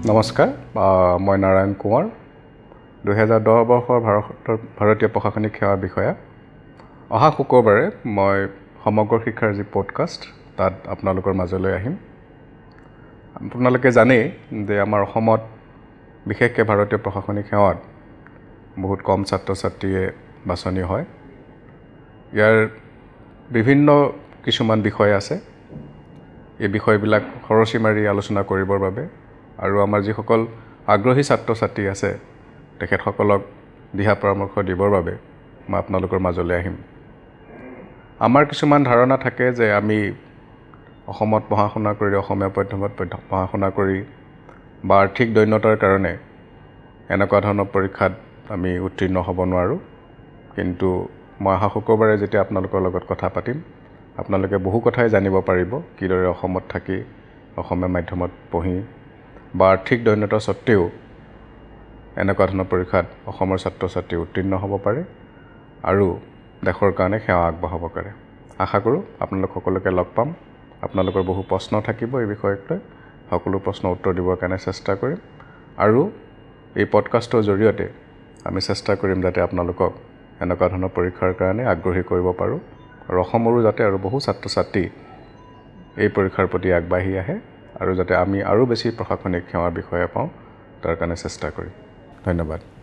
নমস্কাৰ, মই নাৰায়ণ কোঁৱৰ, 2010 বৰ্ষৰ ভাৰতীয় প্ৰশাসনিক সেৱা বিষয়া। অহা শুক্ৰবাৰে মই সমগ্ৰ শিক্ষাৰ যি পডকাষ্ট তাত আপোনালোকৰ মাজলৈ আহিম। আপোনালোকে জানেই যে আমাৰ অসমত বিশেষকৈ ভাৰতীয় প্ৰশাসনিক সেৱাত বহুত কম ছাত্ৰ ছাত্ৰীয়ে বাছনি হয়। ইয়াৰ বিভিন্ন কিছুমান বিষয় আছে। এই বিষয়বিলাক খৰচি মাৰি আলোচনা কৰিবৰ বাবে আৰু আমাৰ যিসকল আগ্ৰহী ছাত্ৰ ছাত্ৰী আছে তেখেতসকলক দিহা পৰামৰ্শ দিবৰ বাবে মই আপোনালোকৰ মাজলৈ আহিম। আমাৰ কিছুমান ধাৰণা থাকে যে আমি অসমত পঢ়া শুনা কৰি, অসমীয়া মাধ্যমত পঢ়া শুনা কৰি বা আৰ্থিক দৈন্যতাৰ কাৰণে এনেকুৱা ধৰণৰ পৰীক্ষাত আমি উত্তীৰ্ণ হ'ব নোৱাৰোঁ। কিন্তু মই অহা শুক্ৰবাৰে যেতিয়া আপোনালোকৰ লগত কথা পাতিম, আপোনালোকে বহু কথাই জানিব পাৰিব, কিদৰে অসমত থাকি অসমীয়া মাধ্যমত পঢ়ি বা আৰ্থিক দৈন্যতা স্বত্তেও এনেকুৱা ধৰণৰ পৰীক্ষাত অসমৰ ছাত্ৰ ছাত্ৰী উত্তীৰ্ণ হ'ব পাৰে আৰু দেশৰ কাৰণে সেৱা আগবঢ়াব পাৰে। আশা কৰোঁ আপোনালোক সকলোকে লগ পাম। আপোনালোকৰ বহু প্ৰশ্ন থাকিব এই বিষয়ক লৈ, সকলো প্ৰশ্নৰ উত্তৰ দিবৰ কাৰণে চেষ্টা কৰিম আৰু এই পডকাষ্টৰ জৰিয়তে আমি চেষ্টা কৰিম যাতে আপোনালোকক এনেকুৱা ধৰণৰ পৰীক্ষাৰ কাৰণে আগ্ৰহী কৰিব পাৰোঁ আৰু অসমৰো যাতে আৰু বহু ছাত্ৰ ছাত্ৰী এই পৰীক্ষাৰ প্ৰতি আগবাঢ়ি আহে আৰু যাতে আমি আৰু বেছি প্ৰশাসনিক সেৱাৰ বিষয়ে পাওঁ, তাৰ কাৰণে চেষ্টা কৰিম। ধন্যবাদ।